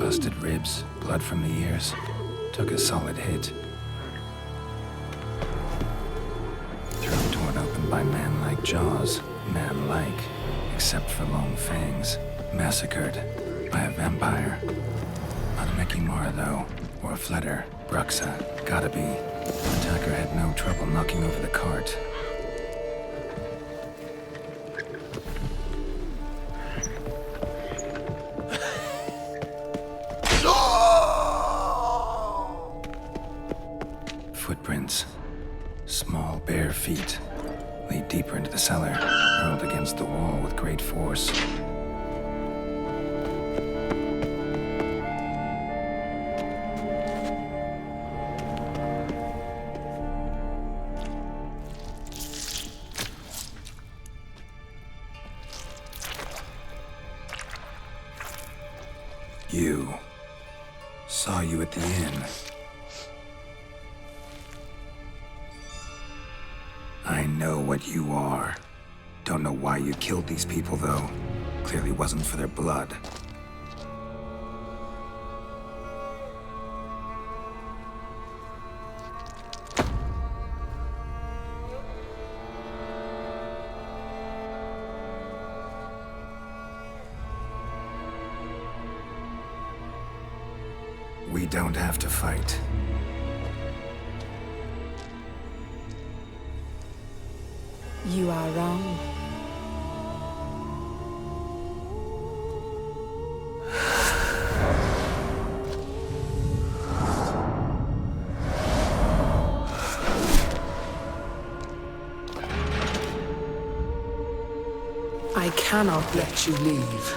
Busted ribs, blood from the ears. Took a solid hit. Throat torn open by man-like jaws. Man-like, except for long fangs. Massacred by a vampire. Not an Ekimara, though, or a Fletter. Bruxa, gotta be. Attacker had no trouble knocking over the cart. Footprints. Small, bare feet. Lead deeper into the cellar, hurled against the wall with great force. You. Saw you at the inn. I know what you are. Don't know why you killed these people, though. Clearly wasn't for their blood. We don't have to fight. You are wrong. I cannot let you leave.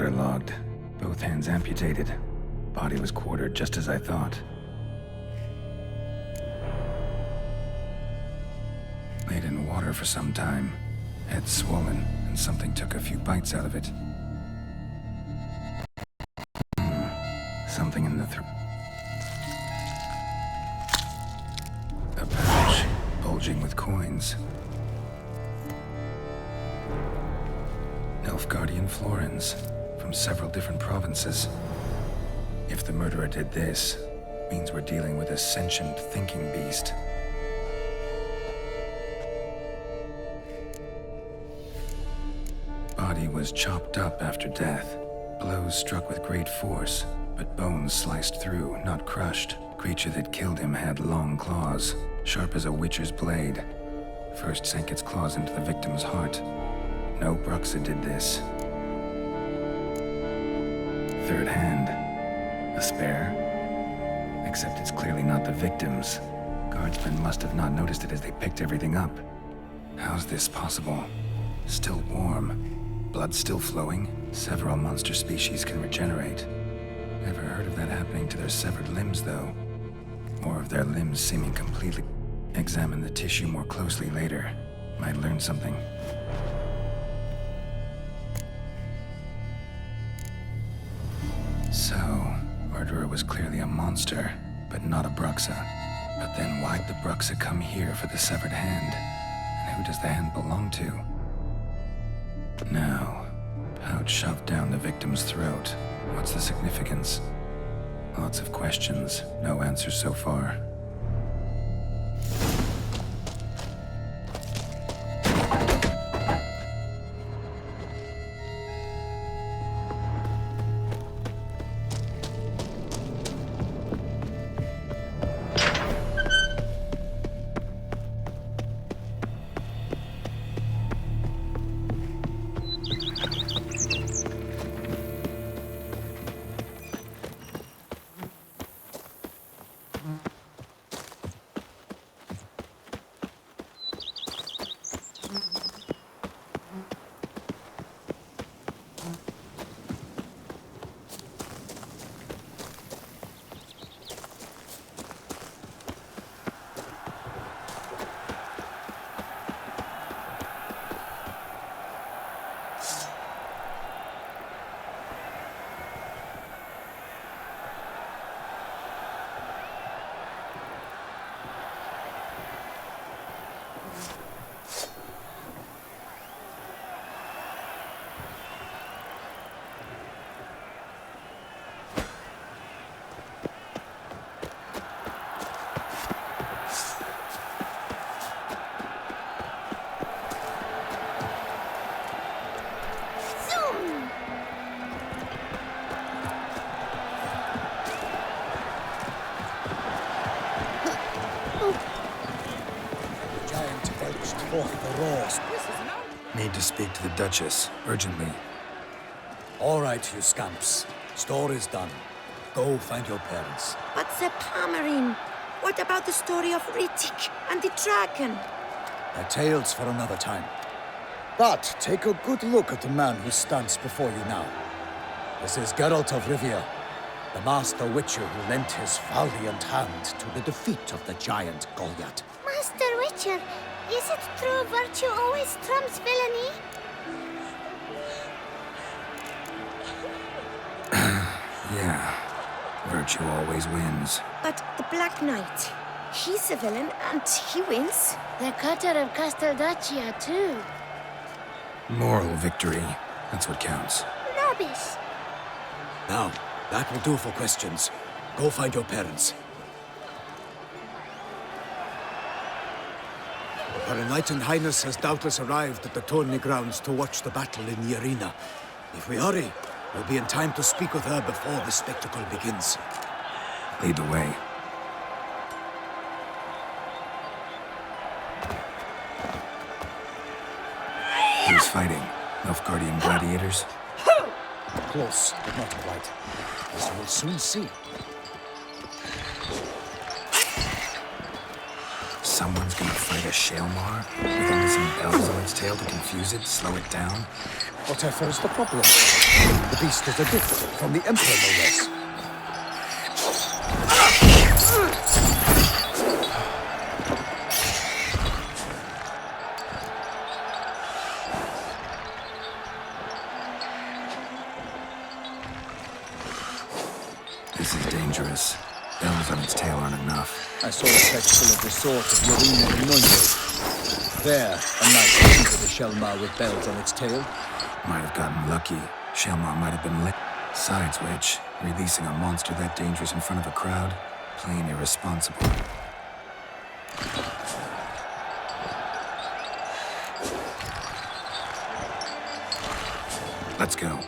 waterlogged, both hands amputated. Body was quartered just as I thought. Laid in water for some time, head swollen, and something took a few bites out of it. Something in the throat. A pouch, bulging with coins. Nilfgaardian florins, from several different provinces. If the murderer did this, means we're dealing with a sentient thinking beast. Body was chopped up after death. Blows struck with great force, but bones sliced through, not crushed. Creature that killed him had long claws, sharp as a witcher's blade. First sank its claws into the victim's heart. No Bruxa did this. Third hand. A spare? Except it's clearly not the victim's. Guardsmen must have not noticed it as they picked everything up. How's this possible? Still warm. Blood still flowing. Several monster species can regenerate. Never heard of that happening to their severed limbs, though. Or of their limbs seeming completely... Examine the tissue more closely later. Might learn something. So, murderer was clearly a monster, but not a Bruxa. But then why'd the Bruxa come here for the severed hand? And who does the hand belong to? Now, pouch shoved down the victim's throat. What's the significance? Lots of questions, no answers so far. Need to speak to the Duchess, urgently. All right, you scamps. Story's done. Go find your parents. But the Pamarin, what about the story of Rittik and the dragon? They're tales for another time. But take a good look at the man who stands before you now. This is Geralt of Rivia, the master witcher who lent his valiant hand to the defeat of the giant Goliath. Master Witcher, is it true virtue always trumps villainy? Yeah, virtue always wins. But the Black Knight, he's a villain and he wins. The cutter of Casteldacia, too. Moral victory, that's what counts. Rubbish. Now, that will do for questions. Go find your parents. Her Enlightened Highness has doubtless arrived at the tourney grounds to watch the battle in the arena. If we hurry, we'll be in time to speak with her before the spectacle begins. Lead the way. Who's fighting? Nilfgaardian gladiators? Close, but not quite. As you will soon see. Someone's gonna fight a Shaelmar with only some bells on its tail to confuse it, slow it down? Whatever is the problem? The beast is a gift from the Emperor, no less. This is dangerous. Bells on its tail aren't enough. I saw a festival of the sword of Yorina and Noye. There, a knight entered a Shelmar with bells on its tail. Might have gotten lucky. Shelmar might have been lit. Besides which, releasing a monster that dangerous in front of a crowd? Plain irresponsible. Let's go.